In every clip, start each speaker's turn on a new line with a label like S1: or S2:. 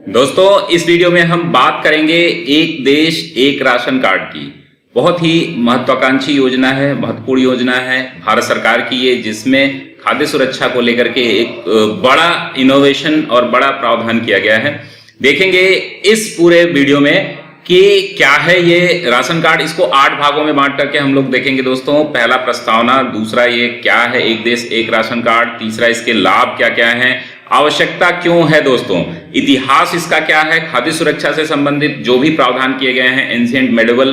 S1: दोस्तों इस वीडियो में हम बात करेंगे एक देश एक राशन कार्ड की। बहुत ही महत्वाकांक्षी योजना है, महत्वपूर्ण योजना है भारत सरकार की ये, जिसमें खाद्य सुरक्षा को लेकर के एक बड़ा इनोवेशन और बड़ा प्रावधान किया गया है। देखेंगे इस पूरे वीडियो में कि क्या है ये राशन कार्ड। इसको 8 भागों में बांट करके हम लोग देखेंगे दोस्तों। पहला प्रस्तावना, दूसरा ये क्या है एक देश एक राशन कार्ड, तीसरा इसके लाभ क्या क्या हैं, आवश्यकता क्यों है दोस्तों, इतिहास इसका क्या है, खाद्य सुरक्षा से संबंधित जो भी प्रावधान किए गए हैं एंशिएंट, मेडिवल,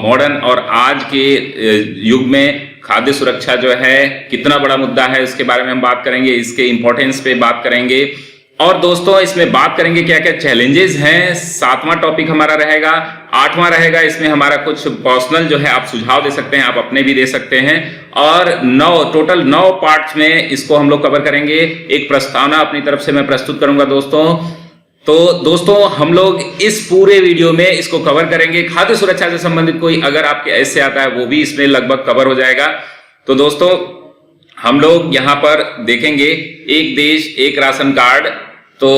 S1: मॉडर्न और आज के युग में खाद्य सुरक्षा जो है कितना बड़ा मुद्दा है, उसके बारे में हम बात करेंगे। इसके इंपॉर्टेंस पे बात करेंगे और दोस्तों इसमें बात करेंगे क्या क्या चैलेंजेस हैं। 7वां टॉपिक हमारा रहेगा। 8वां रहेगा, इसमें हमारा कुछ पर्सनल जो है आप सुझाव दे सकते हैं, आप अपने भी दे सकते हैं। और 9 पार्ट्स में इसको हम लोग कवर करेंगे। एक प्रस्तावना अपनी तरफ से मैं प्रस्तुत करूंगा दोस्तों। तो दोस्तों हम लोग इस पूरे वीडियो में इसको कवर करेंगे। खाद्य सुरक्षा से संबंधित कोई अगर आपके ऐसे आता है वो भी इसमें लगभग कवर हो जाएगा। तो दोस्तों हम लोग यहाँ पर देखेंगे एक देश एक राशन कार्ड। तो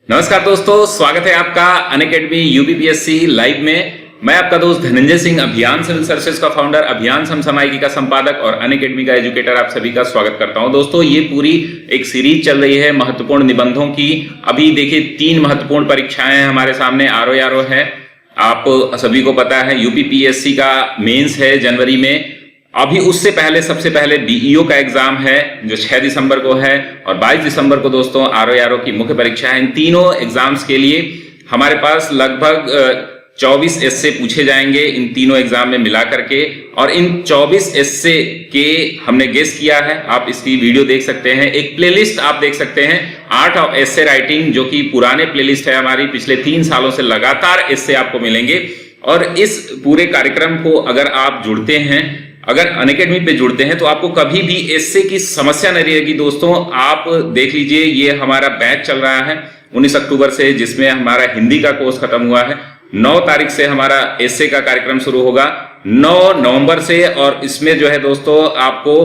S1: नमस्कार दोस्तों, स्वागत है आपका अनअकैडमी यूपीपीएससी लाइव में। मैं आपका दोस्त धनंजय सिंह, अभियान सिविल सर्विसेज का फाउंडर, अभियान समसामयिकी का संपादक और अनअकैडमी का एजुकेटर, आप सभी का स्वागत करता हूं। दोस्तों ये पूरी एक सीरीज चल रही है महत्वपूर्ण निबंधों की। अभी देखिए 3 महत्वपूर्ण परीक्षाएं हमारे सामने। आरओ है, आप सभी को पता है। यूपीपीएससी का मेंस है जनवरी में। अभी उससे पहले सबसे पहले बीईओ का एग्जाम है जो 6 दिसंबर को है और 22 दिसंबर को दोस्तों आरओ की मुख्य परीक्षा है। इन तीनों एग्जाम्स के लिए हमारे पास लगभग 24 एस्से पूछे जाएंगे इन तीनों एग्जाम में मिला करके। और इन 24 एस्से के हमने गेस किया है, आप इसकी वीडियो देख सकते हैं। एक प्लेलिस्ट आप देख सकते हैं, आर्ट ऑफ एस्से राइटिंग, जो कि पुराने प्लेलिस्ट है हमारी। पिछले 3 सालों से लगातार एस्से आपको मिलेंगे। और इस पूरे कार्यक्रम को अगर आप जुड़ते हैं, अगर अनअकैडमी पे जुड़ते हैं, तो आपको कभी भी एस्से की समस्या नहीं रहेगी दोस्तों। आप देख लीजिए, ये हमारा बैच चल रहा है 19 अक्टूबर से, जिसमें हमारा हिंदी का कोर्स खत्म हुआ है। 9 तारीख से हमारा एस्से का कार्यक्रम शुरू होगा, 9 नवंबर से। और इसमें जो है दोस्तों आपको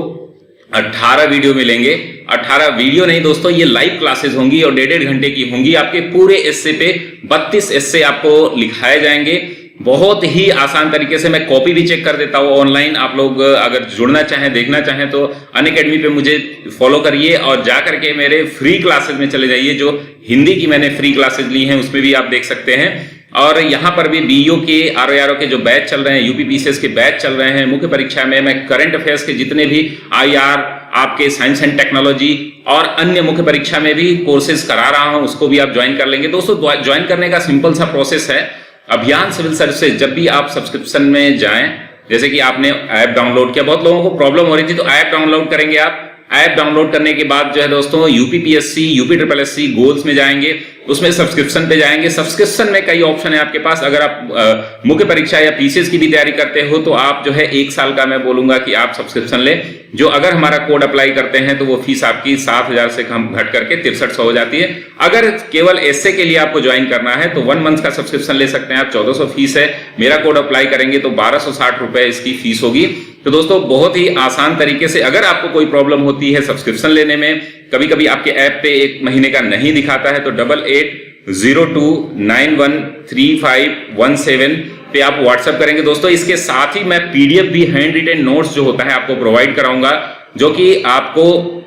S1: 18 वीडियो मिलेंगे। 18 वीडियो नहीं दोस्तों, ये लाइव क्लासेस होंगी और 1.5 घंटे की होंगी। आपके पूरे एस्से पे 32 एस्से आपको लिखाए जाएंगे बहुत ही आसान तरीके से। मैं कॉपी भी चेक कर देता हूँ ऑनलाइन। आप लोग अगर जुड़ना चाहें, देखना चाहें, तो अनअकैडमी पे मुझे फॉलो करिए और जा करके मेरे फ्री क्लासेस में चले जाइए। जो हिंदी की मैंने फ्री क्लासेस ली हैं उसमें भी आप देख सकते हैं। और यहाँ पर भी बीईओ के, आरओ के जो बैच चल रहे हैं, यूपीपीसीएस के बैच चल रहे हैं। मुख्य परीक्षा में मैं करंट अफेयर्स के जितने भी आईआर, आपके साइंस एंड टेक्नोलॉजी और अन्य मुख्य परीक्षा में भी कोर्सेज करा रहा हूँ, उसको भी आप ज्वाइन कर लेंगे दोस्तों। ज्वाइन करने का सिंपल सा प्रोसेस है। अभियान सिविल सर्विसेज, जब भी आप सब्सक्रिप्शन में जाएं, जैसे कि आपने ऐप डाउनलोड किया, बहुत लोगों को प्रॉब्लम हो रही थी, तो ऐप डाउनलोड करेंगे आप। ऐप डाउनलोड करने के बाद जो है दोस्तों यूपीपीएससी, यूपीएससी गोल्स में जाएंगे, उसमें सब्सक्रिप्शन पे जाएंगे। सब्सक्रिप्शन में कई ऑप्शन है आपके पास। अगर आप मुख्य परीक्षा या पीसीएस की भी तैयारी करते हो तो आप जो है 1 साल का मैं बोलूंगा कि आप सब्सक्रिप्शन ले, जो अगर हमारा कोड अप्लाई करते हैं तो वो फीस आपकी 7,000 से कम घट करके 6300 हो जाती है। अगर केवल एस्से के लिए आपको ज्वाइन करना है तो 1 मंथ का सब्सक्रिप्शन ले सकते हैं आप, 1400 फीस है। मेरा कोड अप्लाई करेंगे तो 1260 रुपए इसकी फीस होगी। तो दोस्तों बहुत ही आसान तरीके से, अगर आपको कोई प्रॉब्लम होती है सब्सक्रिप्शन लेने में, कभी कभी आपके ऐप पे 1 महीने का नहीं दिखाता है, तो 8802913517 पे आप व्हाट्सएप करेंगे दोस्तों। इसके साथ ही मैं पीडीएफ भी, हैंड रिटन नोट्स जो होता है आपको प्रोवाइड कराऊंगा, जो कि आपको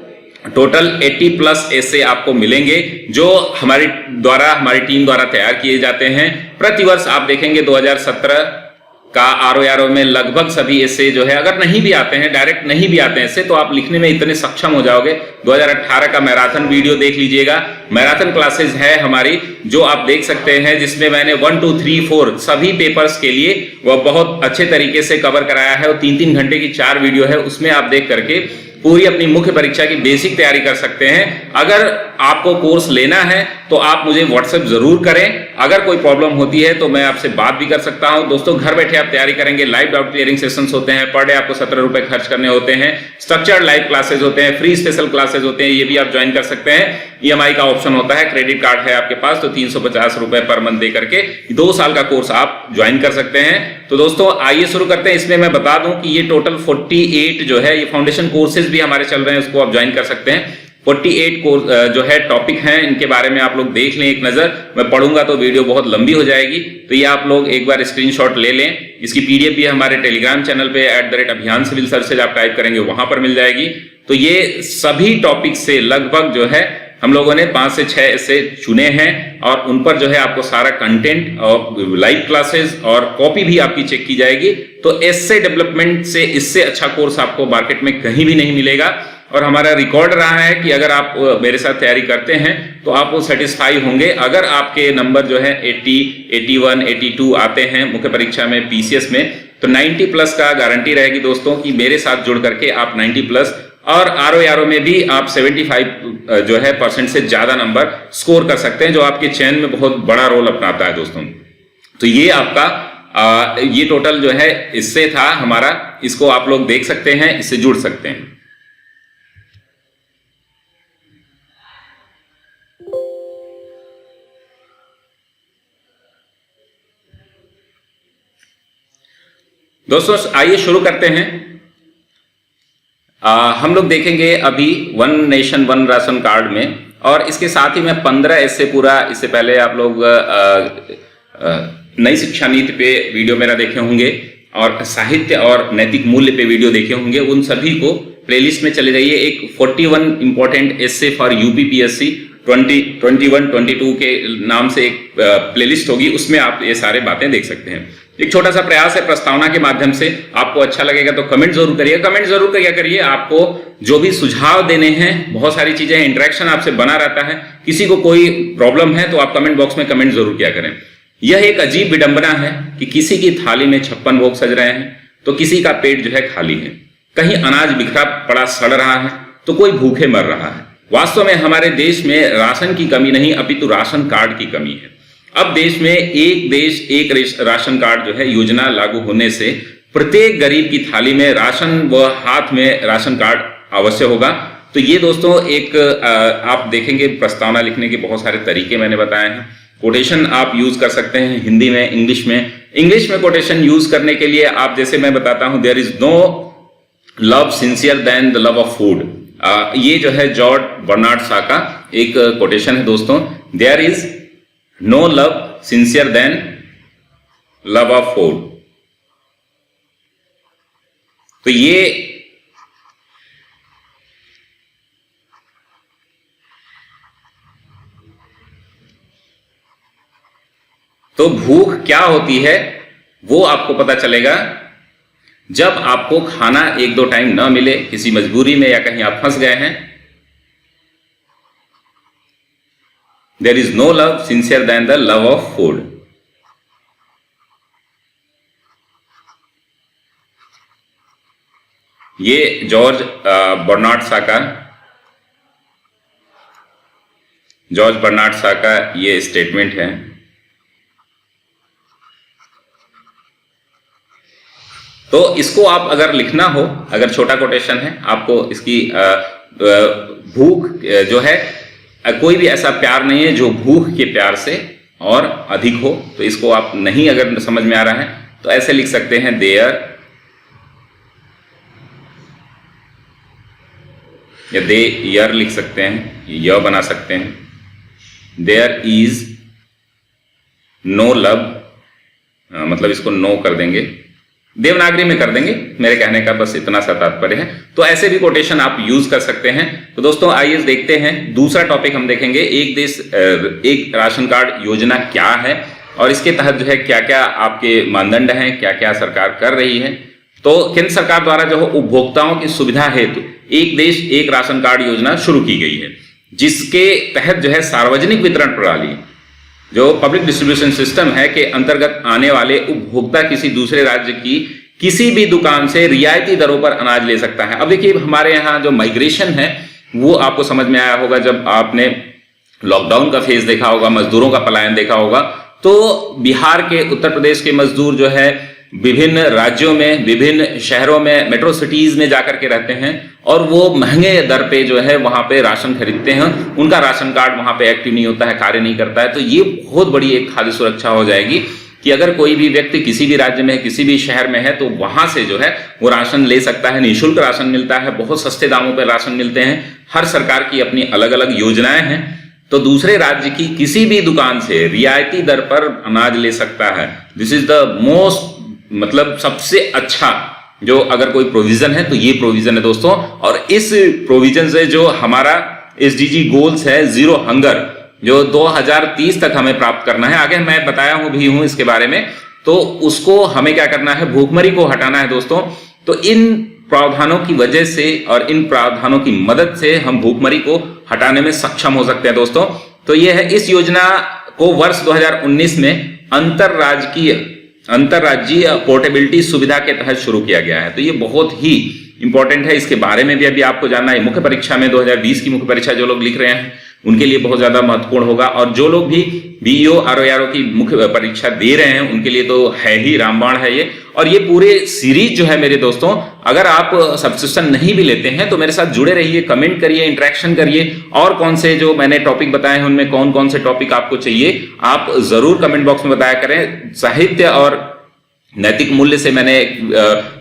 S1: टोटल 80+ एस्से आपको मिलेंगे, जो हमारी टीम द्वारा तैयार किए जाते हैं। प्रतिवर्ष आप देखेंगे 2017 का आरओ में लगभग सभी एस्से जो है, अगर नहीं भी आते हैं, डायरेक्ट नहीं भी आते हैं एस्से, तो आप लिखने में इतने सक्षम हो जाओगे। 2018 का मैराथन वीडियो देख लीजिएगा। मैराथन क्लासेस है हमारी, जो आप देख सकते हैं, जिसमें मैंने 1, 2, 3, 4 सभी पेपर्स के लिए वह बहुत अच्छे तरीके से कवर कराया है। और 3-3 घंटे की 4 वीडियो है, उसमें आप देख करके पूरी अपनी मुख्य परीक्षा की बेसिक तैयारी कर सकते हैं। अगर आपको कोर्स लेना है तो आप मुझे व्हाट्सएप जरूर करें। अगर कोई प्रॉब्लम होती है तो मैं आपसे बात भी कर सकता हूं दोस्तों। घर बैठे आप तैयारी करेंगे। लाइव डाउट क्लियरिंग सेशंस होते हैं, पर डे आपको 17 रुपए खर्च करने होते हैं। स्ट्रक्चर्ड लाइव क्लासेस होते हैं, फ्री स्पेशल क्लासेस होते हैं, ये भी आप ज्वाइन कर सकते हैं। ईएमआई का ऑप्शन होता है, क्रेडिट कार्ड है आपके पास तो 350 रुपए पर मंथ दे करके 2 साल का कोर्स आप ज्वाइन कर सकते हैं। तो दोस्तों आइए शुरू करते हैं। इसमें मैं बता दूं कि ये टोटल 48 जो है ये फाउंडेशन कोर्सेज भी हमारे चल रहे हैं, उसको आप ज्वाइन कर सकते हैं। 48 कोर्स जो है टॉपिक हैं, इनके बारे में आप लोग देख लें एक नज़र। मैं पढ़ूंगा तो वीडियो बहुत लंबी हो जाएगी, तो ये आप लोग एक बार स्क्रीनशॉट ले लें। इसकी पीडीएफ भी हमारे टेलीग्राम चैनल पे @अभियान सिविल सर्विसेज आप टाइप करेंगे वहां पर मिल जाएगी। तो ये सभी टॉपिक से लगभग जो है हम लोगों ने 5 से 6 ऐसे चुने हैं और उन पर जो है आपको सारा कंटेंट और लाइव क्लासेस और कॉपी भी आपकी चेक की जाएगी। तो एस्से डेवलपमेंट से इससे अच्छा कोर्स आपको मार्केट में कहीं भी नहीं मिलेगा। और हमारा रिकॉर्ड रहा है कि अगर आप मेरे साथ तैयारी करते हैं तो आप वो सेटिस्फाई होंगे। अगर आपके नंबर जो है 80, 81, 82 आते हैं मुख्य परीक्षा में पीसीएस में, तो 90 प्लस का गारंटी रहेगी दोस्तों कि मेरे साथ जुड़ करके आप 90 प्लस और आरओ में भी आप 75 जो है % से ज्यादा नंबर स्कोर कर सकते हैं, जो आपके चयन में बहुत बड़ा रोल अपनाता है दोस्तों। तो ये आपका ये टोटल जो है इससे था हमारा, इसको आप लोग देख सकते हैं, इससे जुड़ सकते हैं। दोस्तों आइए शुरू करते हैं। हम लोग देखेंगे अभी one nation one ration card में, और इसके साथ ही मैं 15 ऐसे पूरा, इससे पहले आप लोग नई शिक्षा नीति पे वीडियो मेरा देखे होंगे और साहित्य और नैतिक मूल्य पे वीडियो देखे होंगे, उन सभी को प्लेलिस्ट में चले जाइए। एक 41 इंपॉर्टेंट एस्से फॉर यूपीपीएससी 2021-22 के नाम से एक प्लेलिस्ट होगी, उसमें आप ये सारे बातें देख सकते हैं। एक छोटा सा प्रयास है प्रस्तावना के माध्यम से, आपको अच्छा लगेगा तो कमेंट जरूर करिए। कमेंट जरूर करिए, आपको जो भी सुझाव देने हैं, बहुत सारी चीजें हैं, इंटरेक्शन आपसे बना रहता है। किसी को कोई प्रॉब्लम है तो आप कमेंट बॉक्स में कमेंट जरूर किया करें। यह एक अजीब विडंबना है कि किसी की थाली में 56 भोग सज रहे हैं तो किसी का पेट जो है खाली है, कहीं अनाज बिखरा पड़ा सड़ रहा है तो कोई भूखे मर रहा है। वास्तव में हमारे देश में राशन की कमी नहीं, अपितु राशन कार्ड की कमी है। अब देश में एक देश एक राशन कार्ड जो है योजना लागू होने से प्रत्येक गरीब की थाली में राशन व हाथ में राशन कार्ड अवश्य होगा। तो ये दोस्तों एक आप देखेंगे प्रस्तावना लिखने के बहुत सारे तरीके मैंने बताए हैं। कोटेशन आप यूज कर सकते हैं हिंदी में, इंग्लिश में। इंग्लिश में कोटेशन यूज करने के लिए आप, जैसे मैं बताता हूं, there is no love sincere than the love of food. ये जो है जॉर्ज बर्नार्ड शॉ का एक कोटेशन है दोस्तों। There is no love sincere than love of food. तो ये तो भूख क्या होती है वो आपको पता चलेगा जब आपको खाना 1-2 टाइम ना मिले, किसी मजबूरी में या कहीं आप फंस गए हैं। There is no love sincere than the love of food. ये जॉर्ज बर्नार्ड शॉ का ये स्टेटमेंट है। तो इसको आप अगर लिखना हो, अगर छोटा कोटेशन है, आपको इसकी भूख जो है, कोई भी ऐसा प्यार नहीं है जो भूख के प्यार से और अधिक हो। तो इसको आप नहीं अगर समझ में आ रहा है तो ऐसे लिख सकते हैं, देयर, या दे यर लिख सकते हैं, य बना सकते हैं। देयर इज नो लव, मतलब इसको नो कर देंगे, देवनागरी में कर देंगे, मेरे कहने का बस इतना सा तात्पर्य है। तो ऐसे भी कोटेशन आप यूज कर सकते हैं। तो दोस्तों आइए देखते हैं दूसरा टॉपिक हम देखेंगे, एक देश एक राशन कार्ड योजना क्या है और इसके तहत जो है क्या क्या आपके मानदंड हैं, क्या क्या सरकार कर रही है। तो केंद्र सरकार द्वारा जो उपभोक्ताओं की सुविधा हेतु एक देश एक राशन कार्ड योजना शुरू की गई है, जिसके तहत जो है सार्वजनिक वितरण प्रणाली, जो पब्लिक डिस्ट्रीब्यूशन सिस्टम है, के अंतर्गत आने वाले उपभोक्ता किसी दूसरे राज्य की किसी भी दुकान से रियायती दरों पर अनाज ले सकता है। अब देखिए हमारे यहाँ जो माइग्रेशन है वो आपको समझ में आया होगा, जब आपने लॉकडाउन का फेज देखा होगा, मजदूरों का पलायन देखा होगा, तो बिहार के, उत्तर प्रदेश के मजदूर जो है विभिन्न राज्यों में, विभिन्न शहरों में, मेट्रो सिटीज में जाकर के रहते हैं और वो महंगे दर पे जो है वहां पे राशन खरीदते हैं। उनका राशन कार्ड वहां पे एक्टिव नहीं होता है, कार्य नहीं करता है। तो ये बहुत बड़ी एक खाद्य सुरक्षा हो जाएगी कि अगर कोई भी व्यक्ति किसी भी राज्य में है, किसी भी शहर में है, तो वहां से जो है वो राशन ले सकता है। निःशुल्क राशन मिलता है, बहुत सस्ते दामों पर राशन मिलते हैं। हर सरकार की अपनी अलग अलग योजनाएं हैं। तो दूसरे राज्य की किसी भी दुकान से रियायती दर पर अनाज ले सकता है। दिस इज द मोस्ट, मतलब सबसे अच्छा जो अगर कोई प्रोविजन है तो ये प्रोविजन है दोस्तों। और इस प्रोविजन से जो हमारा SDG गोल्स है, जीरो हंगर, जो 2030 तक हमें प्राप्त करना है, आगे मैं बताया हूं इसके बारे में, तो उसको हमें क्या करना है, भूखमरी को हटाना है दोस्तों। तो इन प्रावधानों की वजह से और इन प्रावधानों की मदद से हम भूखमरी को हटाने में सक्षम हो सकते हैं दोस्तों। तो ये है, इस योजना को वर्ष 2019 में अंतरराज्यीय पोर्टेबिलिटी सुविधा के तहत शुरू किया गया है। तो ये बहुत ही इंपॉर्टेंट है, इसके बारे में भी अभी आपको जानना है। मुख्य परीक्षा में 2020 की मुख्य परीक्षा जो लोग लिख रहे हैं उनके लिए बहुत ज्यादा महत्वपूर्ण होगा, और जो लोग भी BEO ROARO की मुख्य परीक्षा दे रहे हैं उनके लिए तो है ही रामबाण है ये। और ये पूरे सीरीज जो है मेरे दोस्तों, अगर आप सब्सक्रिप्शन नहीं भी लेते हैं तो मेरे साथ जुड़े रहिए, कमेंट करिए, इंटरेक्शन करिए, और कौन से जो मैंने टॉपिक बताए हैं उनमें कौन कौन से टॉपिक आपको चाहिए आप जरूर कमेंट बॉक्स में बताया करें। साहित्य और नैतिक मूल्य से मैंने एक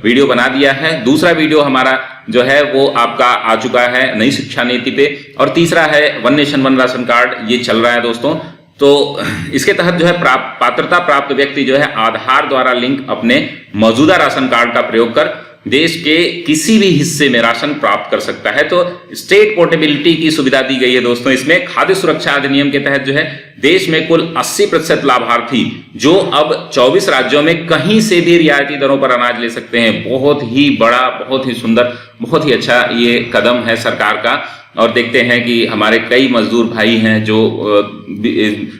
S1: वीडियो बना दिया है। दूसरा वीडियो हमारा जो है वो आपका आ चुका है नई शिक्षा नीति पे, और तीसरा है one nation one ration card, ये चल रहा है दोस्तों। तो इसके तहत जो है पात्रता प्राप्त व्यक्ति जो है आधार द्वारा लिंक अपने मौजूदा राशन कार्ड का प्रयोग कर देश के किसी भी हिस्से में राशन प्राप्त कर सकता है। तो स्टेट पोर्टेबिलिटी की सुविधा दी गई है दोस्तों इसमें। खाद्य सुरक्षा अधिनियम के तहत जो है देश में कुल 80% लाभार्थी जो अब 24 राज्यों में कहीं से भी रियायती दरों पर अनाज ले सकते हैं। बहुत ही बड़ा, बहुत ही सुंदर, बहुत ही अच्छा ये कदम है सरकार का। और देखते हैं कि हमारे कई मजदूर भाई हैं जो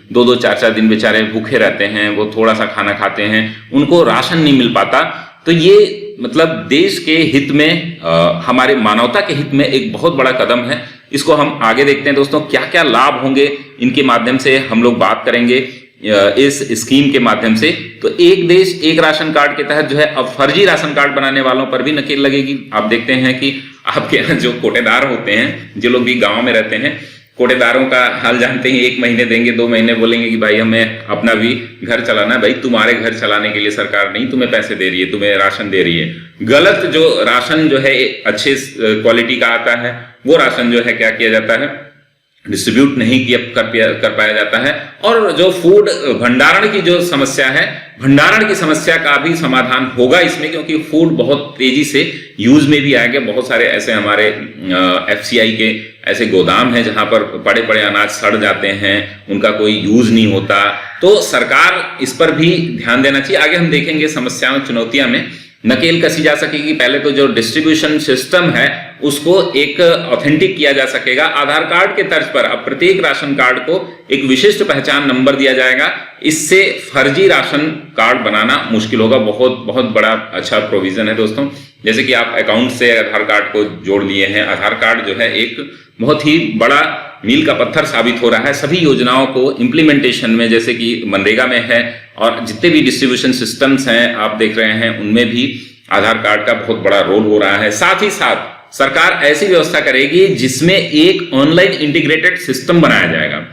S1: 2-2, 4-4 दिन बेचारे भूखे रहते हैं, वो थोड़ा सा खाना खाते हैं, उनको राशन नहीं मिल पाता। तो ये मतलब देश के हित में, हमारे मानवता के हित में एक बहुत बड़ा कदम है। इसको हम आगे देखते हैं दोस्तों, क्या क्या लाभ होंगे इनके माध्यम से हम लोग बात करेंगे इस स्कीम के माध्यम से। तो एक देश एक राशन कार्ड के तहत जो है अब फर्जी राशन कार्ड बनाने वालों पर भी नकेल लगेगी। आप देखते हैं कि आपके यहाँ जो कोटेदार होते हैं, जो लोग भी गांव में रहते हैं, कोटेदारों का हाल जानते हैं। 1 महीने देंगे, 2 महीने बोलेंगे कि भाई हमें अपना भी घर चलाना है। भाई तुम्हारे घर चलाने के लिए सरकार नहीं तुम्हें पैसे दे रही है, तुम्हें राशन दे रही है। गलत जो राशन जो है अच्छे क्वालिटी का आता है वो राशन जो है क्या किया जाता है, डिस्ट्रीब्यूट नहीं कर पाया जाता है। और जो फूड भंडारण की जो समस्या है, भंडारण की समस्या का भी समाधान होगा इसमें, क्योंकि फूड बहुत तेजी से यूज में भी आएंगे। बहुत सारे ऐसे हमारे FCI के ऐसे गोदाम हैं जहां पर बड़े बड़े अनाज सड़ जाते हैं, उनका कोई यूज नहीं होता। तो सरकार इस पर भी ध्यान देना चाहिए। आगे हम देखेंगे समस्याओं, चुनौतियां में नकेल कसी जा सकेगी। पहले तो जो डिस्ट्रीब्यूशन सिस्टम है उसको एक ऑथेंटिक किया जा सकेगा। आधार कार्ड के तर्ज पर अब प्रत्येक राशन कार्ड को एक विशिष्ट पहचान नंबर दिया जाएगा। इससे फर्जी राशन कार्ड बनाना मुश्किल होगा। बहुत बहुत बड़ा अच्छा प्रोविजन है दोस्तों। जैसे कि आप अकाउंट से आधार कार्ड को जोड़ लिए हैं, आधार कार्ड जो है एक बहुत ही बड़ा मील का पत्थर साबित हो रहा है सभी योजनाओं को इम्प्लीमेंटेशन में, जैसे कि मनरेगा में है और जितने भी डिस्ट्रीब्यूशन सिस्टम्स हैं आप देख रहे हैं उनमें भी आधार कार्ड का बहुत बड़ा रोल हो रहा है। साथ ही साथ सरकार ऐसी व्यवस्था करेगी जिसमें एक ऑनलाइन इंटीग्रेटेड सिस्टम बनाया जाएगा।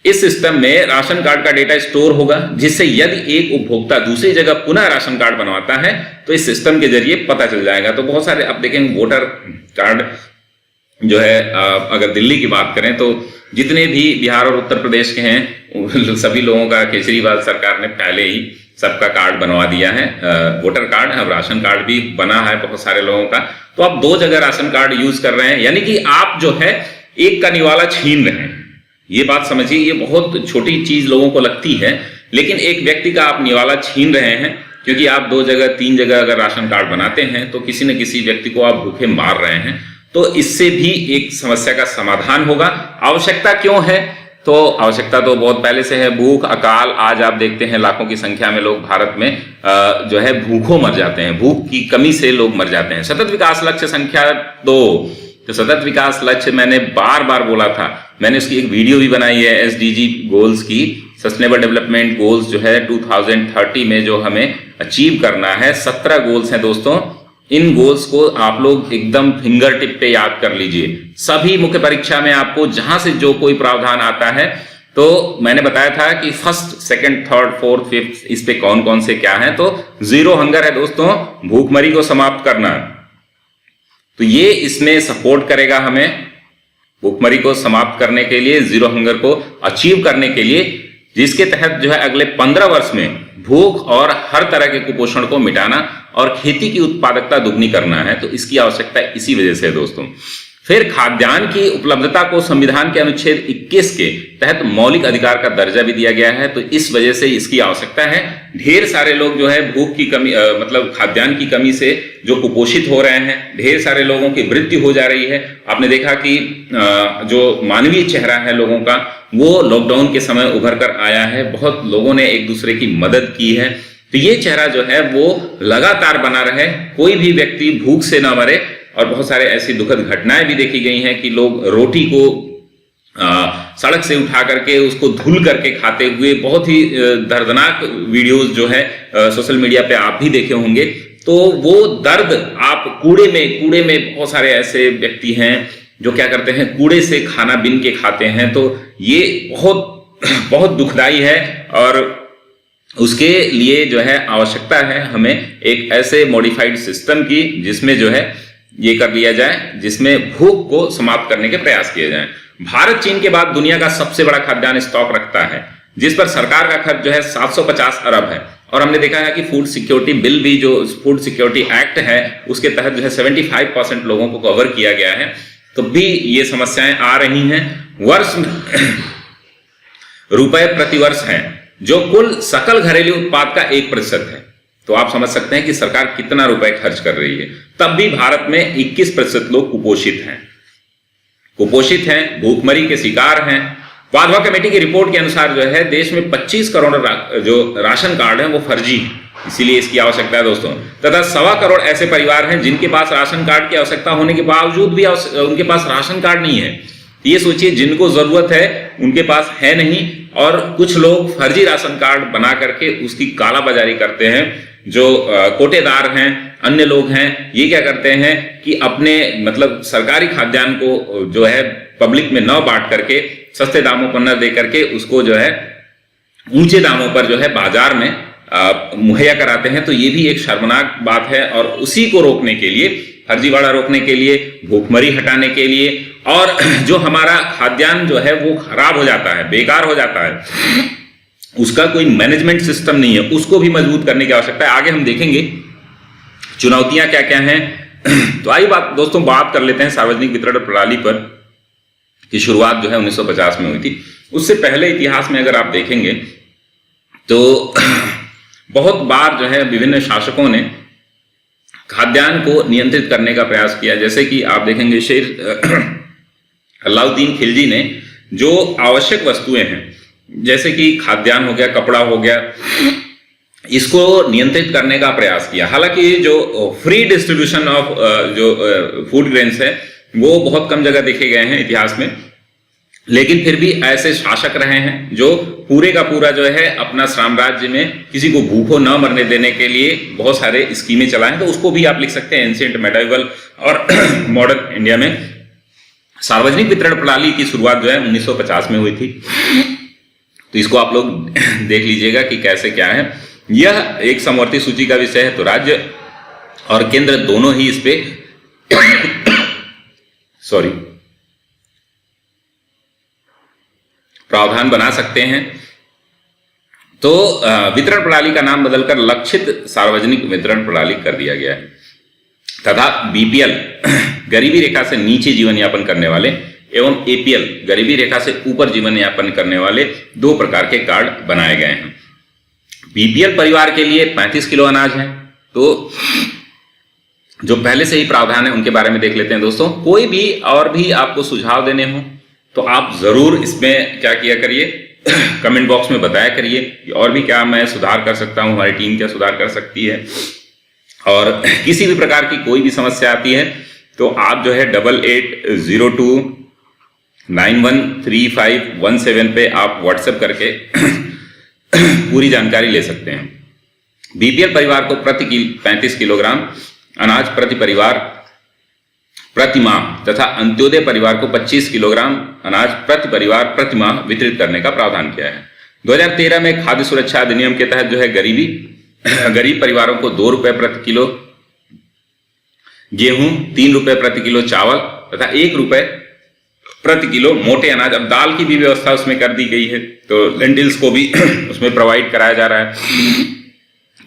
S1: इस सिस्टम में राशन कार्ड का डेटा स्टोर होगा, जिससे यदि एक उपभोक्ता दूसरी जगह पुनः राशन कार्ड बनवाता है तो इस सिस्टम के जरिए पता चल जाएगा। तो बहुत सारे आप देखेंगे वोटर कार्ड जो है, अगर दिल्ली की बात करें तो जितने भी बिहार और उत्तर प्रदेश के हैं सभी लोगों का केजरीवाल सरकार ने पहले ही सबका कार्ड बनवा दिया है, वोटर कार्ड। अब राशन कार्ड भी बना है बहुत सारे लोगों का। तो आप 2 जगह राशन कार्ड यूज कर रहे हैं, यानी कि आप जो है एक का निवाला छीन रहे हैं। ये बात समझिए, ये बहुत छोटी चीज लोगों को लगती है, लेकिन एक व्यक्ति का आप निवाला छीन रहे हैं, क्योंकि आप 2 जगह 3 जगह अगर राशन कार्ड बनाते हैं तो किसी न किसी व्यक्ति को आप भूखे मार रहे हैं। तो इससे भी एक समस्या का समाधान होगा। आवश्यकता क्यों है? तो आवश्यकता तो बहुत पहले से है। भूख, अकाल, आज आप देखते हैं लाखों की संख्या में लोग भारत में जो है भूखों मर जाते हैं, भूख की कमी से लोग मर जाते हैं। सतत विकास लक्ष्य संख्या 2, तो सतत विकास लक्ष्य मैंने बार बार बोला था, मैंने उसकी एक वीडियो भी बनाई है SDG गोल्स की। सस्टेनेबल डेवलपमेंट गोल्स जो है 2030 में जो हमें अचीव करना है, 17 गोल्स हैं दोस्तों। इन गोल्स को आप लोग एकदम फिंगर टिप पे याद कर लीजिए। सभी मुख्य परीक्षा में आपको जहां से जो कोई प्रावधान आता है तो मैंने बताया था कि first, second, third, fourth, fifth, इस पे कौन कौन से क्या हैं। तो जीरो हंगर है दोस्तों, भूखमरी को समाप्त करना। तो ये इसमें सपोर्ट करेगा हमें भूखमरी को समाप्त करने के लिए, जीरो हंगर को अचीव करने के लिए, जिसके तहत जो है अगले 15 वर्ष में भूख और हर तरह के कुपोषण को मिटाना और खेती की उत्पादकता दुगनी करना है। तो इसकी आवश्यकता इसी वजह से है दोस्तों। फिर खाद्यान्न की उपलब्धता को संविधान के अनुच्छेद 21 के तहत मौलिक अधिकार का दर्जा भी दिया गया है। तो इस वजह से इसकी आवश्यकता है। ढेर सारे लोग जो है भूख की कमी मतलब खाद्यान्न की कमी से जो कुपोषित हो रहे हैं, ढेर सारे लोगों की मृत्यु हो जा रही है। आपने देखा कि जो मानवीय चेहरा है लोगों का, वो लॉकडाउन के समय उभर कर आया है। बहुत लोगों ने एक दूसरे की मदद की है। तो ये चेहरा जो है वो लगातार बना रहे, कोई भी व्यक्ति भूख से ना मरे। और बहुत सारे ऐसी दुखद घटनाएं भी देखी गई हैं कि लोग रोटी को सड़क से उठा करके उसको धुल करके खाते हुए, बहुत ही दर्दनाक वीडियोस जो है सोशल मीडिया पे आप भी देखे होंगे। तो वो दर्द आप कूड़े में बहुत सारे ऐसे व्यक्ति हैं जो क्या करते हैं, कूड़े से खाना बीन के खाते हैं। तो ये बहुत बहुत दुखदाई है और उसके लिए जो है आवश्यकता है हमें एक ऐसे मॉडिफाइड सिस्टम की जिसमें जो है ये कर लिया जाए, जिसमें भूख को समाप्त करने के प्रयास किए जाएं। भारत चीन के बाद दुनिया का सबसे बड़ा खाद्यान्न स्टॉक रखता है, जिस पर सरकार का खर्च जो है 750 अरब है। और हमने देखा है कि फूड सिक्योरिटी बिल भी, जो फूड सिक्योरिटी एक्ट है, उसके तहत जो है 75% लोगों को कवर किया गया है। तो भी ये समस्याएं आ रही हैं। वर्ष रुपए प्रतिवर्ष है जो कुल सकल घरेलू उत्पाद का 1% है। तो आप समझ सकते हैं कि सरकार कितना रुपए खर्च कर रही है। तब भी भारत में 21% लोग कुपोषित हैं, भूखमरी के शिकार हैं। वाधवा कमेटी की रिपोर्ट के अनुसार जो है देश में 25 करोड़ जो राशन कार्ड हैं वो फर्जी हैं। इसीलिए इसकी आवश्यकता है दोस्तों। तथा 1.25 करोड़ ऐसे परिवार हैं जिनके पास राशन कार्ड की आवश्यकता होने के बावजूद भी उनके पास राशन कार्ड नहीं है। ये सोचिए, जिनको जरूरत है उनके पास है नहीं, और कुछ लोग फर्जी राशन कार्ड बना करके उसकी कालाबाजारी करते हैं। जो कोटेदार हैं, अन्य लोग हैं, ये क्या करते हैं कि अपने मतलब सरकारी खाद्यान्न को जो है पब्लिक में न बांट करके, सस्ते दामों पर न दे करके उसको जो है ऊंचे दामों पर जो है बाजार में मुहैया कराते हैं। तो ये भी एक शर्मनाक बात है। और उसी को रोकने के लिए, फर्जीवाड़ा रोकने के लिए, भूखमरी हटाने के लिए, और जो हमारा खाद्यान्न जो है वो खराब हो जाता है, बेकार हो जाता है, उसका कोई मैनेजमेंट सिस्टम नहीं है, उसको भी मजबूत करने की आवश्यकता है। आगे हम देखेंगे चुनौतियां क्या क्या हैं। तो आइए दोस्तों बात कर लेते हैं सार्वजनिक वितरण प्रणाली पर, की शुरुआत जो है 1950 में हुई थी। उससे पहले इतिहास में अगर आप देखेंगे तो बहुत बार जो है विभिन्न शासकों ने खाद्यान्न को नियंत्रित करने का प्रयास किया। जैसे कि आप देखेंगे शेर अलाउद्दीन खिलजी ने जो आवश्यक वस्तुएं हैं, जैसे कि खाद्यान्न हो गया, कपड़ा हो गया, इसको नियंत्रित करने का प्रयास किया। हालांकि जो फ्री डिस्ट्रीब्यूशन ऑफ जो फूड ग्रेन्स है वो बहुत कम जगह देखे गए हैं इतिहास में, लेकिन फिर भी ऐसे शासक रहे हैं जो पूरे का पूरा जो है अपना साम्राज्य में किसी को भूखों न मरने देने के लिए बहुत सारे स्कीमें चलाएं। तो उसको भी आप लिख सकते हैं एंशिएंट, मेडिवल और मॉडर्न इंडिया में। सार्वजनिक वितरण प्रणाली की शुरुआत जो है 1950 में हुई थी। तो इसको आप लोग देख लीजिएगा कि कैसे क्या है। यह एक समवर्ती सूची का विषय है। तो राज्य और केंद्र दोनों ही इस पे प्रावधान बना सकते हैं। तो वितरण प्रणाली का नाम बदलकर लक्षित सार्वजनिक वितरण प्रणाली कर दिया गया है। तथा बीपीएल गरीबी रेखा से नीचे जीवन यापन करने वाले एवं एपीएल गरीबी रेखा से ऊपर जीवन यापन करने वाले 2 प्रकार के कार्ड बनाए गए हैं। बीपीएल परिवार के लिए 35 किलो अनाज है। तो जो पहले से ही प्रावधान है उनके बारे में देख लेते हैं दोस्तों। कोई भी और भी आपको सुझाव देने हो तो आप जरूर इसमें क्या किया करिए, कमेंट बॉक्स में बताया करिए कि और भी क्या मैं सुधार कर सकता हूं, हमारी टीम क्या सुधार कर सकती है। और किसी भी प्रकार की कोई भी समस्या आती है तो आप जो है 8802913517 पे आप व्हाट्सएप करके पूरी जानकारी ले सकते हैं। बीपीएल परिवार को प्रति 35 किलोग्राम अनाज प्रति परिवार प्रति माह तथा अंत्योदय परिवार को 25 किलोग्राम अनाज प्रति परिवार प्रति माह वितरित करने का प्रावधान किया है। 2013 में खाद्य सुरक्षा अधिनियम के तहत जो है गरीब परिवारों को 2 रुपए प्रति किलो गेहूं, 3 रुपए प्रति किलो चावल तथा 1 रुपए प्रति किलो मोटे अनाज, अब दाल की भी व्यवस्था उसमें कर दी गई है, तो लेंटिल्स को भी उसमें प्रोवाइड कराया जा रहा है।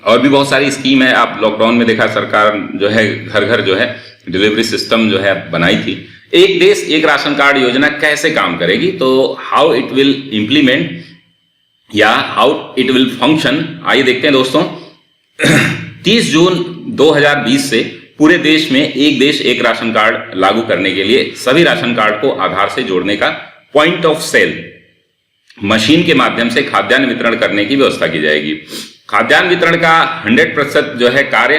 S1: और भी बहुत सारी स्कीम है। आप लॉकडाउन में देखा सरकार जो है घर घर जो है डिलीवरी सिस्टम जो है बनाई थी। एक देश एक राशन कार्ड योजना कैसे काम करेगी, तो हाउ इट विल इम्प्लीमेंट या हाउ इट विल फंक्शन, आइए देखते हैं दोस्तों। 30 जून 2020 से पूरे देश में एक देश एक राशन कार्ड लागू करने के लिए सभी राशन कार्ड को आधार से जोड़ने का पॉइंट ऑफ सेल मशीन के माध्यम से खाद्यान्न वितरण करने की व्यवस्था की जाएगी। खाद्यान्न वितरण का 100% जो है कार्य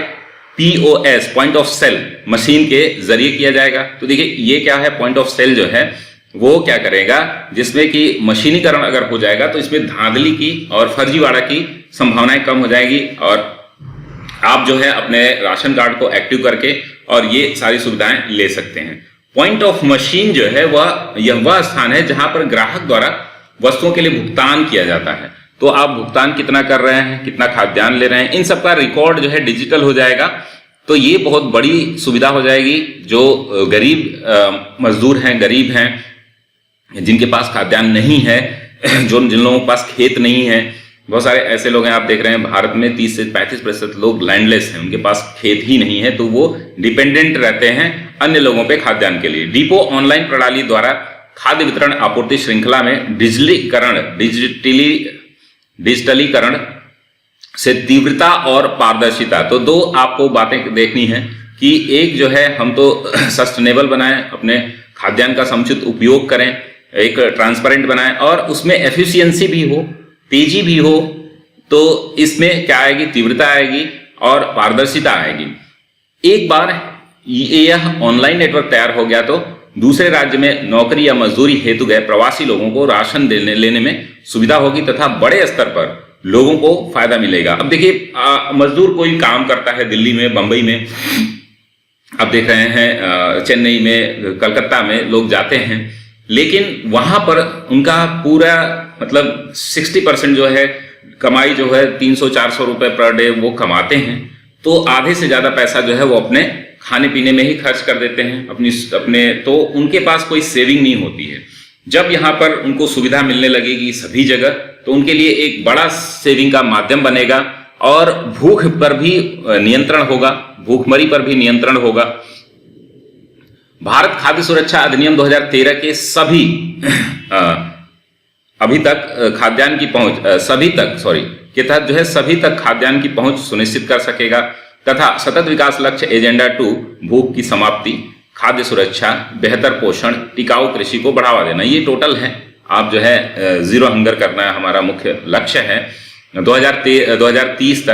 S1: POS point of sale machine के जरिए किया जाएगा। तो देखिए ये क्या है, पॉइंट ऑफ सेल जो है वो क्या करेगा, जिसमें कि मशीनीकरण अगर हो जाएगा तो इसमें धांधली की और फर्जीवाड़ा की संभावनाएं कम हो जाएगी और आप जो है अपने राशन कार्ड को एक्टिव करके और ये सारी सुविधाएं ले सकते हैं। पॉइंट ऑफ मशीन जो है वह स्थान है जहां पर ग्राहक द्वारा वस्तुओं के लिए भुगतान किया जाता है। तो आप भुगतान कितना कर रहे हैं, कितना खाद्यान्न ले रहे हैं, इन सब का रिकॉर्ड जो है डिजिटल हो जाएगा। तो ये बहुत बड़ी सुविधा हो जाएगी। जो गरीब मजदूर हैं, गरीब हैं, जिनके पास खाद्यान्न नहीं है, जिन लोगों के पास खेत नहीं है, बहुत सारे ऐसे लोग हैं आप देख रहे हैं भारत में 30 से 35% लोग लैंडलेस हैं, उनके पास खेत ही नहीं है, तो वो डिपेंडेंट रहते हैं अन्य लोगों पे खाद्यान्न के लिए। डिपो ऑनलाइन प्रणाली द्वारा खाद्य वितरण आपूर्ति श्रृंखला में डिजिटलीकरण से तीव्रता और पारदर्शिता, तो दो आपको बातें देखनी है कि एक जो है हम तो सस्टेनेबल बनाएं, अपने खाद्यान्न का समुचित उपयोग करें, एक ट्रांसपेरेंट बनाएं और उसमें एफिशिएंसी भी हो, तेजी भी हो। तो इसमें क्या आएगी, तीव्रता आएगी और पारदर्शिता आएगी। एक बार यह ऑनलाइन नेटवर्क तैयार हो गया तो दूसरे राज्य में नौकरी या मजदूरी हेतु गए प्रवासी लोगों को राशन लेने में सुविधा होगी तथा बड़े स्तर पर लोगों को फायदा मिलेगा। अब देखिए मजदूर कोई काम करता है दिल्ली में, बंबई में, आप देख रहे हैं चेन्नई में, कलकत्ता में लोग जाते हैं, लेकिन वहां पर उनका पूरा मतलब 60% जो है कमाई जो है 300-400 रुपए पर डे वो कमाते हैं। तो आधे से ज्यादा पैसा जो है वो अपने खाने पीने में ही खर्च कर देते हैं अपने, तो उनके पास कोई सेविंग नहीं होती है। जब यहाँ पर उनको सुविधा मिलने लगेगी सभी जगह, तो उनके लिए एक बड़ा सेविंग का माध्यम बनेगा और भूख पर भी नियंत्रण होगा, भूखमरी पर भी नियंत्रण होगा। भारत खाद्य सुरक्षा अधिनियम 2013 के सभी अभी तक खाद्यान्न की पहुंच के तहत जो है सभी तक खाद्यान्न की पहुंच सुनिश्चित कर सकेगा तथा सतत विकास लक्ष्य एजेंडा 2 भूख की समाप्ति, खाद्य सुरक्षा, बेहतर पोषण, टिकाऊ कृषि को बढ़ावा देना, ये टोटल है। आप जो है जीरो हंगर करना हमारा मुख्य लक्ष्य है। 2030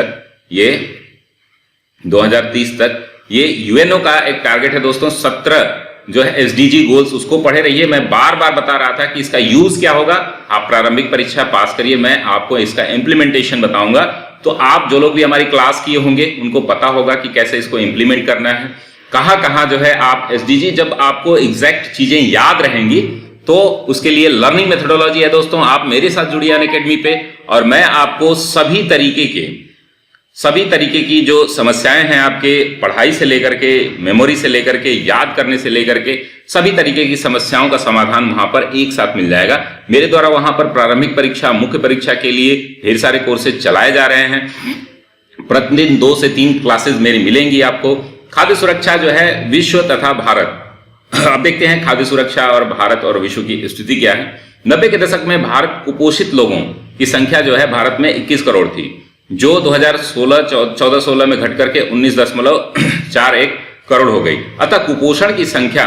S1: तक ये यूएनओ का एक टारगेट है दोस्तों। 17 जो है एसडीजी गोल्स, उसको पढ़े रहिए। मैं बार बार बता रहा था कि इसका यूज क्या होगा। आप प्रारंभिक परीक्षा पास करिए, मैं आपको इसका इम्प्लीमेंटेशन बताऊंगा। तो आप जो लोग भी हमारी क्लास किए होंगे उनको पता होगा कि कैसे इसको इम्प्लीमेंट करना है, कहाँ जो है आप एसडीजी, जब आपको एग्जैक्ट चीजें याद रहेंगी तो उसके लिए लर्निंग मेथोडोलॉजी है दोस्तों। आप मेरे साथ जुड़िए अनअकैडमी पे और मैं आपको सभी तरीके की जो समस्याएं हैं आपके पढ़ाई से लेकर के, मेमोरी से लेकर के, याद करने से लेकर के सभी तरीके की समस्याओं का समाधान वहां पर एक साथ मिल जाएगा। मेरे द्वारा वहां पर प्रारंभिक परीक्षा, मुख्य परीक्षा के लिए ढेर सारे कोर्सेज चलाए जा रहे हैं। प्रतिदिन 2 से 3 क्लासेज मेरी मिलेंगी आपको। खाद्य सुरक्षा जो है विश्व तथा भारत, अब देखते हैं खाद्य सुरक्षा और भारत और विश्व की स्थिति क्या है। 90 के दशक में भारत कुपोषित लोगों की संख्या जो है भारत में 21 करोड़ थी, जो 2014-16 में घट करके 19.41 करोड़ हो गई। अतः कुपोषण की संख्या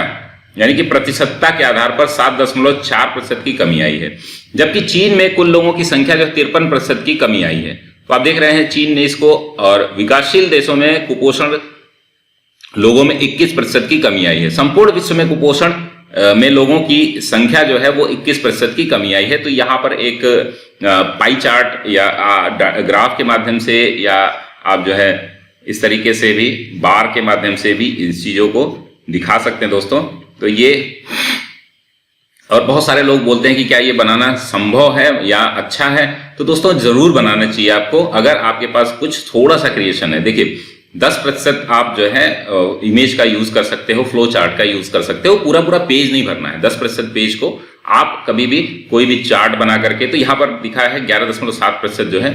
S1: यानी कि प्रतिशतता के आधार पर 7.4% की कमी आई है, जबकि चीन में कुल लोगों की संख्या जो 53% की कमी आई है। तो आप देख रहे हैं चीन ने इसको, और विकासशील देशों में कुपोषण लोगों में 21% की कमी आई है। संपूर्ण विश्व में कुपोषण में लोगों की संख्या जो है वो 21% की कमी आई है। तो यहाँ पर एक पाई चार्ट या ग्राफ के माध्यम से या आप जो है इस तरीके से भी बार के माध्यम से भी इन चीजों को दिखा सकते हैं दोस्तों। तो ये, और बहुत सारे लोग बोलते हैं कि क्या ये बनाना संभव है या अच्छा है, तो दोस्तों जरूर बनाना चाहिए आपको, अगर आपके पास कुछ थोड़ा सा क्रिएशन है। देखिए 10% आप जो है इमेज का यूज कर सकते हो, फ्लो चार्ट का यूज कर सकते हो, पूरा पूरा पेज नहीं भरना है। 10% पेज को आप कभी भी कोई भी चार्ट बना करके, तो यहाँ पर दिखा है 11.7% जो है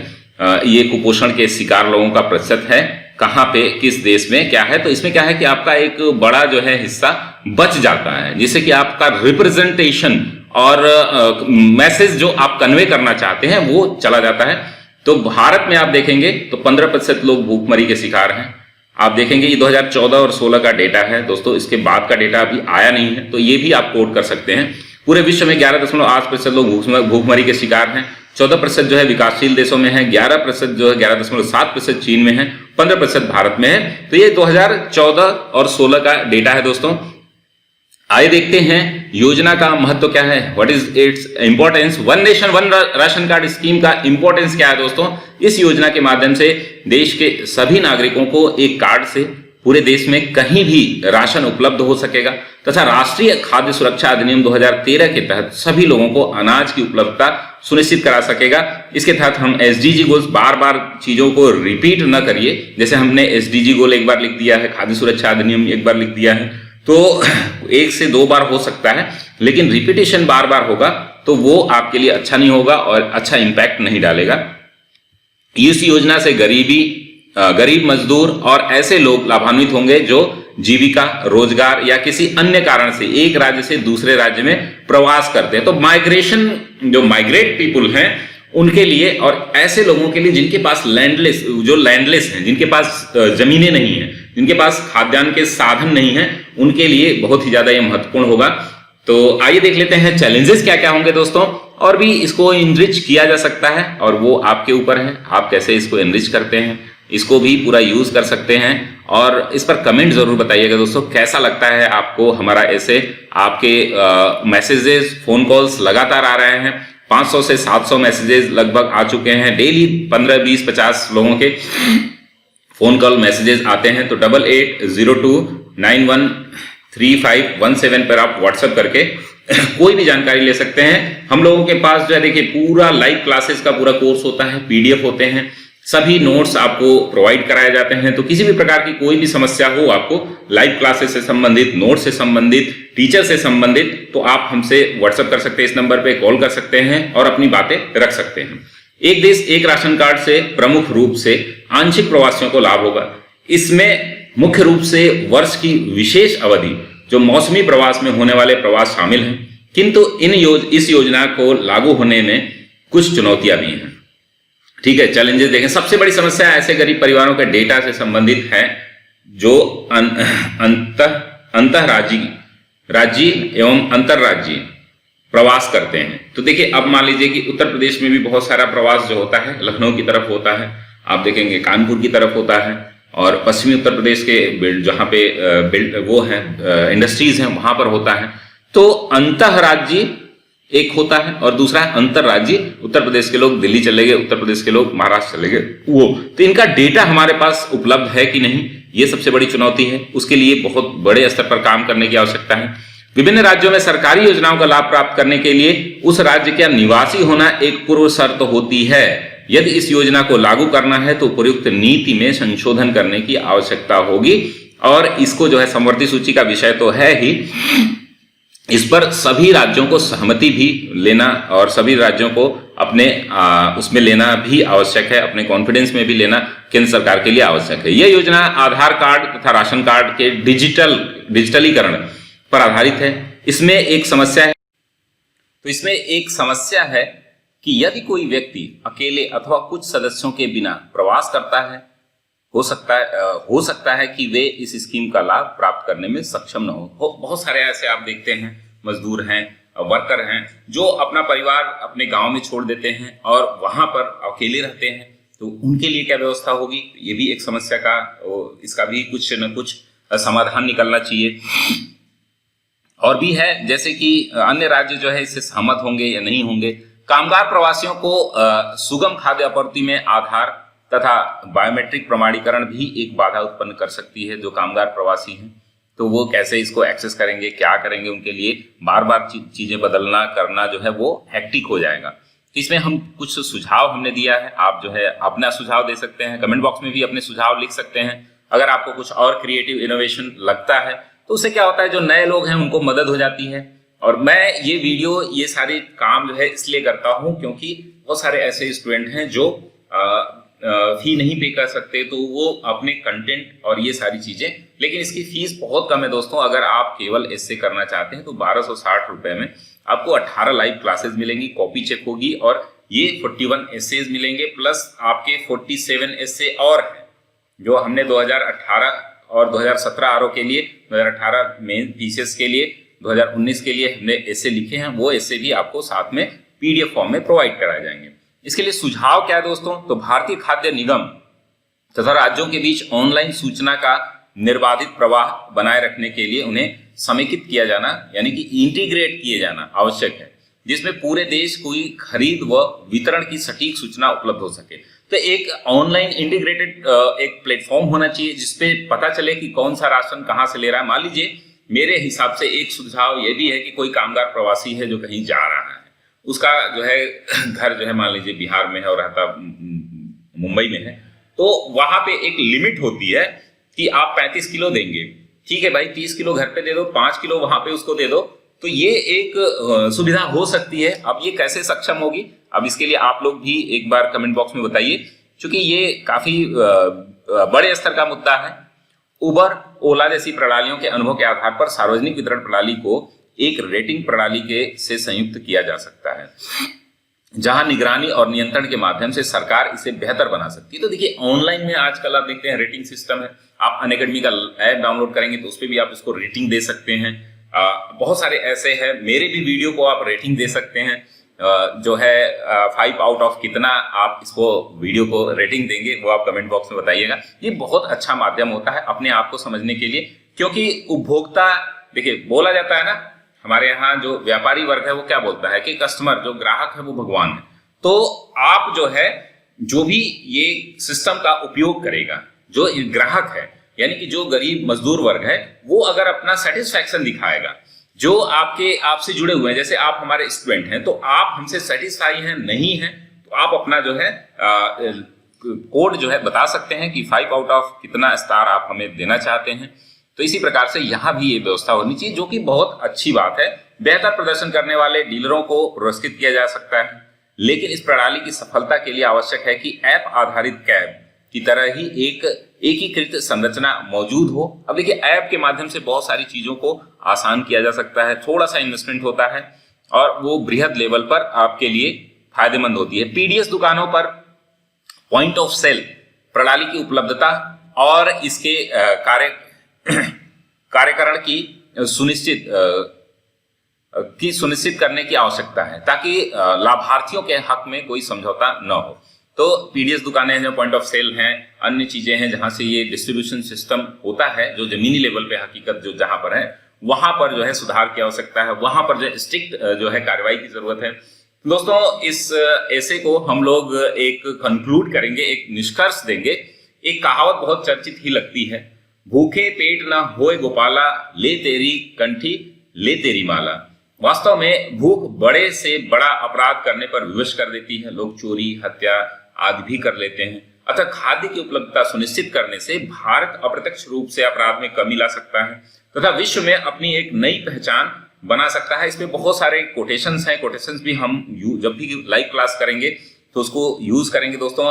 S1: ये कुपोषण के शिकार लोगों का प्रतिशत है, कहाँ पे किस देश में क्या है। तो इसमें क्या है कि आपका एक बड़ा जो है हिस्सा बच जाता है, जिससे कि आपका रिप्रेजेंटेशन और मैसेज जो आप कन्वे करना चाहते हैं वो चला जाता है। तो भारत में आप देखेंगे तो 15% लोग भूखमरी के शिकार हैं। आप देखेंगे ये 2014 और 16 का डेटा है दोस्तों, इसके बाद का डेटा अभी आया नहीं है, तो ये भी आप कोट कर सकते हैं। पूरे विश्व में 11.8% लोग भूखमरी के शिकार हैं, 14% जो है विकासशील देशों में है, 11% जो है 11.7% चीन में है, 15% भारत में है। तो ये 2014 और 16 का डेटा है दोस्तों। आइए देखते हैं योजना का महत्व क्या है, what is its importance. One nation one ration card scheme का इंपॉर्टेंस क्या है दोस्तों। इस योजना के माध्यम से देश के सभी नागरिकों को एक कार्ड से पूरे देश में कहीं भी राशन उपलब्ध हो सकेगा, तथा राष्ट्रीय खाद्य सुरक्षा अधिनियम 2013 के तहत सभी लोगों को अनाज की उपलब्धता सुनिश्चित करा सकेगा। इसके तहत हम एसडीजी गोल्स, बार बार चीजों को रिपीट न करिए, जैसे हमने एसडीजी गोल एक बार लिख दिया है, खाद्य सुरक्षा अधिनियम एक बार लिख दिया है, तो 1 से 2 बार हो सकता है, लेकिन रिपीटेशन बार बार होगा तो वो आपके लिए अच्छा नहीं होगा और अच्छा इंपैक्ट नहीं डालेगा। इस योजना से गरीब मजदूर और ऐसे लोग लाभान्वित होंगे जो जीविका, रोजगार या किसी अन्य कारण से एक राज्य से दूसरे राज्य में प्रवास करते हैं। तो माइग्रेशन, जो माइग्रेट पीपुल हैं उनके लिए, और ऐसे लोगों के लिए जिनके पास लैंडलेस हैं, जिनके पास जमीनें नहीं है, जिनके पास खाद्यान्न के साधन नहीं है, उनके लिए बहुत ही ज्यादा ये महत्वपूर्ण होगा। तो आइए देख लेते हैं चैलेंजेस क्या क्या होंगे दोस्तों, और भी इसको इनरिच किया जा सकता है और वो आपके ऊपर है, आप कैसे इसको इनरिच करते हैं, इसको भी पूरा यूज कर सकते हैं। और इस पर कमेंट जरूर बताइएगा दोस्तों, कैसा लगता है आपको हमारा ऐसे। आपके मैसेजेस, फोन कॉल्स लगातार आ रहे हैं, 500 से 700 मैसेजेस लगभग आ चुके हैं डेली, 15, 20, 50 लोगों के फोन कॉल मैसेजेस आते हैं। तो 8802913517 पर आप व्हाट्सएप करके कोई भी जानकारी ले सकते हैं। हम लोगों के पास जो है देखिए पूरा लाइव क्लासेस का पूरा कोर्स होता है, पीडीएफ होते हैं, सभी नोट्स आपको प्रोवाइड कराए जाते हैं। तो किसी भी प्रकार की कोई भी समस्या हो आपको, लाइव क्लासेस से संबंधित, नोट से संबंधित, टीचर से संबंधित, तो आप हमसे व्हाट्सएप कर सकते हैं, इस नंबर पे कॉल कर सकते हैं और अपनी बातें रख सकते हैं। एक देश एक राशन कार्ड से प्रमुख रूप से आंशिक प्रवासियों को लाभ होगा। इसमें मुख्य रूप से वर्ष की विशेष अवधि जो मौसमी प्रवास में होने वाले प्रवास शामिल हैं, किंतु इस योजना को लागू होने में कुछ चुनौतियां भी हैं। ठीक है, चैलेंजेस देखें। सबसे बड़ी समस्या ऐसे गरीब परिवारों के डेटा से संबंधित है जो राज्य एवं अंतरराज्यीय प्रवास करते हैं। तो देखिए अब मान लीजिए कि उत्तर प्रदेश में भी बहुत सारा प्रवास जो होता है, लखनऊ की तरफ होता है, आप देखेंगे कानपुर की तरफ होता है, और पश्चिमी उत्तर प्रदेश के जहाँ पे वो है इंडस्ट्रीज हैं वहां पर होता है। तो अंतरराज्यीय एक होता है और दूसरा है अंतरराज्यीय। उत्तर प्रदेश के लोग दिल्ली चले गए, उत्तर प्रदेश के लोग महाराष्ट्र चले गए, वो तो इनका डेटा हमारे पास उपलब्ध है कि नहीं, ये सबसे बड़ी चुनौती है। उसके लिए बहुत बड़े स्तर पर काम करने की आवश्यकता है। विभिन्न राज्यों में सरकारी योजनाओं का लाभ प्राप्त करने के लिए उस राज्य का निवासी होना एक पूर्व शर्त होती है। यदि इस योजना को लागू करना है तो उपयुक्त नीति में संशोधन करने की आवश्यकता होगी, और इसको जो है समवर्ती सूची का विषय तो है ही, इस पर सभी राज्यों को सहमति भी लेना और सभी राज्यों को अपने उसमें लेना भी आवश्यक है, अपने कॉन्फिडेंस में भी लेना केंद्र सरकार के लिए आवश्यक है। यह योजना आधार कार्ड तथा राशन कार्ड के डिजिटलीकरण पर आधारित है। इसमें एक समस्या है कि यदि कोई व्यक्ति अकेले अथवा कुछ सदस्यों के बिना प्रवास करता है, हो सकता है कि वे इस स्कीम का लाभ प्राप्त करने में सक्षम न हो। बहुत सारे ऐसे आप देखते हैं मजदूर हैं, वर्कर हैं, जो अपना परिवार अपने गांव में छोड़ देते हैं और वहां पर अकेले रहते हैं, तो उनके लिए क्या व्यवस्था होगी, ये भी एक समस्या का, इसका भी कुछ न कुछ समाधान निकलना चाहिए। और भी है जैसे कि अन्य राज्य जो है इससे सहमत होंगे या नहीं होंगे। कामगार प्रवासियों को सुगम खाद्य आपूर्ति में आधार तथा बायोमेट्रिक प्रमाणीकरण भी एक बाधा उत्पन्न कर सकती है जो कामगार प्रवासी हैं। तो वो कैसे इसको एक्सेस करेंगे, क्या करेंगे, उनके लिए बार बार चीजें बदलना करना जो है वो हेक्टिक हो जाएगा। तो इसमें हम कुछ सुझाव हमने दिया है, आप जो है अपना सुझाव दे सकते हैं, कमेंट बॉक्स में भी अपने सुझाव लिख सकते हैं। अगर आपको कुछ और क्रिएटिव इनोवेशन लगता है तो उससे क्या होता है, जो नए लोग हैं उनको मदद हो जाती है। और मैं ये वीडियो ये सारे काम जो है इसलिए करता हूँ क्योंकि बहुत सारे ऐसे स्टूडेंट हैं जो फी नहीं पे कर सकते, तो वो अपने कंटेंट और ये सारी चीजें, लेकिन इसकी फीस बहुत कम है दोस्तों। अगर आप केवल ऐसे करना चाहते हैं तो 1260 रुपए में आपको 18 लाइव क्लासेस मिलेंगी, कॉपी चेक होगी और ये 41 एसेज मिलेंगे, प्लस आपके 47 एसे और हैं जो हमने 2018 और 2017 आरओ के लिए, 2018 मेन पीसीएस के लिए, 2019 के लिए हमने एसे लिखे हैं। वो एसे भी आपको साथ में पीडीएफ फॉर्म में प्रोवाइड कराए जाएंगे। इसके लिए सुझाव क्या है दोस्तों, तो भारतीय खाद्य निगम तथा राज्यों के बीच ऑनलाइन सूचना का निर्बाधित प्रवाह बनाए रखने के लिए उन्हें समेकित किया जाना यानी कि इंटीग्रेट किए जाना आवश्यक है, जिसमें पूरे देश की खरीद व वितरण की सटीक सूचना उपलब्ध हो सके। तो एक ऑनलाइन इंटीग्रेटेड एक प्लेटफॉर्म होना चाहिए जिसपे पता चले कि कौन सा राशन कहाँ से ले रहा है। मान लीजिए मेरे हिसाब से एक सुझाव ये भी है कि कोई कामगार प्रवासी है जो कहीं जा रहा है, उसका जो है घर जो है मान लीजिए बिहार में है और रहता मुंबई में है, तो वहां पे एक लिमिट होती है कि आप 35 किलो देंगे, ठीक है भाई 30 किलो घर पे दे दो, 5 किलो वहां पे उसको दे दो। तो ये एक सुविधा हो सकती है। अब ये कैसे सक्षम होगी, अब इसके लिए आप लोग भी एक बार कमेंट बॉक्स में बताइए, क्योंकि ये काफी बड़े स्तर का मुद्दा है। उबर, ओला जैसी प्रणालियों के अनुभव के आधार पर सार्वजनिक वितरण प्रणाली को एक रेटिंग प्रणाली के से संयुक्त किया जा सकता है, जहां निगरानी और नियंत्रण के माध्यम से सरकार इसे बेहतर बना सकती है। तो देखिए ऑनलाइन में आजकल आप देखते हैं रेटिंग सिस्टम है, आप अनअकैडमी का ऐप डाउनलोड करेंगे तो उस पर भी आप इसको रेटिंग दे सकते हैं। बहुत सारे ऐसे हैं, मेरे भी वीडियो को आप रेटिंग दे सकते हैं, जो है 5 आउट ऑफ कितना आप इसको वीडियो को रेटिंग देंगे वो आप कमेंट बॉक्स में बताइएगा। ये बहुत अच्छा माध्यम होता है अपने आप को समझने के लिए, क्योंकि उपभोक्ता, देखिए बोला जाता है ना हमारे यहाँ जो व्यापारी वर्ग है वो क्या बोलता है कि कस्टमर जो ग्राहक है वो भगवान है। तो आप जो है जो भी ये सिस्टम का उपयोग करेगा, जो ग्राहक है यानी कि जो गरीब मजदूर वर्ग है, वो अगर अपना सेटिस्फैक्शन दिखाएगा, जो आपसे जुड़े हुए हैं, जैसे आप हमारे स्टूडेंट हैं तो आप हमसे सेटिस्फाई हैं नहीं हैं, तो आप अपना जो है कोड जो है बता सकते हैं कि 5 आउट ऑफ कितना स्टार आप हमें देना चाहते हैं। तो इसी प्रकार से यहाँ भी ये व्यवस्था होनी चाहिए, जो कि बहुत अच्छी बात है। बेहतर प्रदर्शन करने वाले डीलरों को पुरस्कृत किया जा सकता है, लेकिन इस प्रणाली की सफलता के लिए आवश्यक है कि ऐप आधारित कैब की तरह ही एक एकीकृत संरचना मौजूद हो। अब देखिए ऐप के माध्यम से बहुत सारी चीजों को आसान किया जा सकता है, थोड़ा सा इन्वेस्टमेंट होता है और वो बृहद लेवल पर आपके लिए फायदेमंद होती है। पीडीएस दुकानों पर पॉइंट ऑफ सेल प्रणाली की उपलब्धता और इसके कार्यकरण की सुनिश्चित करने की आवश्यकता है, ताकि लाभार्थियों के हक में कोई समझौता न हो। तो पीडीएस दुकानें हैं, जो पॉइंट ऑफ सेल हैं, अन्य चीजें हैं जहां से ये डिस्ट्रीब्यूशन सिस्टम होता है, जो जमीनी लेवल पे हकीकत जो जहां पर है वहां पर जो है सुधार की आवश्यकता है, वहां पर जो स्ट्रिक्ट जो है कार्रवाई की जरूरत है। दोस्तों इस ऐसे को हम लोग एक कंक्लूड करेंगे, एक निष्कर्ष देंगे। एक कहावत बहुत चर्चित ही लगती है, भूखे पेट ना होए गोपाला, ले तेरी कंठी ले तेरी माला। वास्तव में भूख बड़े से बड़ा अपराध करने पर विवश कर देती है, लोग चोरी हत्या आदि भी कर लेते हैं। अतः खाद्य की उपलब्धता सुनिश्चित करने से भारत अप्रत्यक्ष रूप से अपराध में कमी ला सकता है तथा विश्व में अपनी एक नई पहचान बना सकता है। इसमें बहुत सारे कोटेशंस हैं, कोटेशंस भी हम जब भी लाइव क्लास करेंगे तो उसको यूज करेंगे। दोस्तों,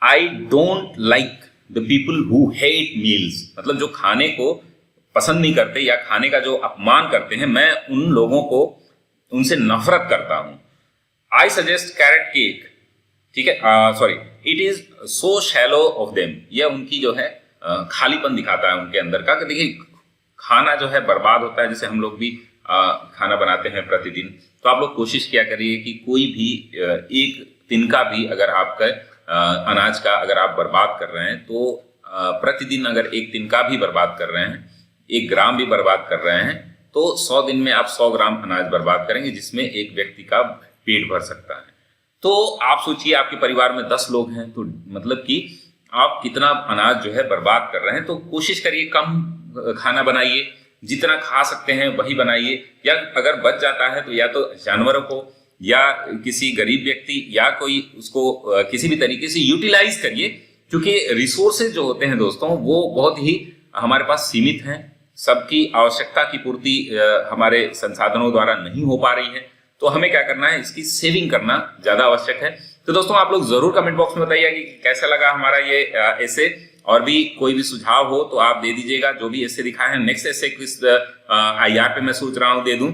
S1: I don't like the people who hate meals, मतलब जो खाने को पसंद नहीं करते या खाने का जो अपमान करते हैं, मैं उन लोगों को उनसे नफरत करता हूं। आई सजेस्ट कैरेट केक, ठीक है, sorry, it is so shallow of them, यह उनकी जो है खालीपन दिखाता है उनके अंदर का। कि देखिए खाना जो है बर्बाद होता है, जैसे हम लोग भी खाना बनाते हैं प्रतिदिन, तो आप लोग कोशिश किया करिए कि कोई भी एक तिनका भी अगर आपका अनाज का अगर आप बर्बाद कर रहे हैं तो प्रतिदिन अगर एक तिनका भी बर्बाद कर रहे हैं, 1 ग्राम भी बर्बाद कर रहे हैं, तो 100 दिन में आप 100 ग्राम अनाज बर्बाद करेंगे, जिसमें एक व्यक्ति का पेट भर सकता है। तो आप सोचिए आपके परिवार में 10 लोग हैं, तो मतलब कि आप कितना अनाज जो है बर्बाद कर रहे हैं। तो कोशिश करिए कम खाना बनाइए, जितना खा सकते हैं वही बनाइए, या अगर बच जाता है तो या तो जानवरों को या किसी गरीब व्यक्ति या कोई उसको किसी भी तरीके से यूटिलाइज करिए, क्योंकि रिसोर्सेज जो होते हैं दोस्तों वो बहुत ही हमारे पास सीमित हैं। सबकी आवश्यकता की पूर्ति हमारे संसाधनों द्वारा नहीं हो पा रही है, तो हमें क्या करना है, इसकी सेविंग करना ज्यादा आवश्यक है। तो दोस्तों आप लोग जरूर कमेंट बॉक्स में बताइए कि कैसा लगा हमारा ये ऐसे, और भी कोई भी सुझाव हो तो आप दे दीजिएगा। जो भी ऐसे दिखाए हैं, नेक्स्ट ऐसे किस IR पे मैं सोच रहा हूँ दे दूं,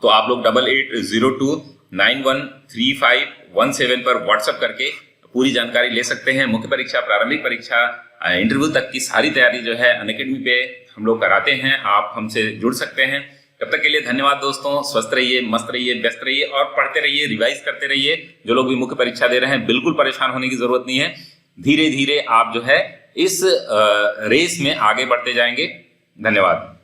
S1: तो आप लोग 8802913517 पर व्हाट्सएप करके पूरी जानकारी ले सकते हैं। मुख्य परीक्षा, प्रारंभिक परीक्षा, इंटरव्यू तक की सारी तैयारी जो है अनअकैडमी पे हम लोग कराते हैं। आप हमसे जुड़ सकते हैं। तब तक के लिए धन्यवाद दोस्तों। स्वस्थ रहिए, मस्त रहिए, व्यस्त रहिए और पढ़ते रहिए, रिवाइज करते रहिए। जो लोग भी मुख्य परीक्षा दे रहे हैं, बिल्कुल परेशान होने की जरूरत नहीं है। धीरे धीरे आप जो है इस रेस में आगे बढ़ते जाएंगे। धन्यवाद।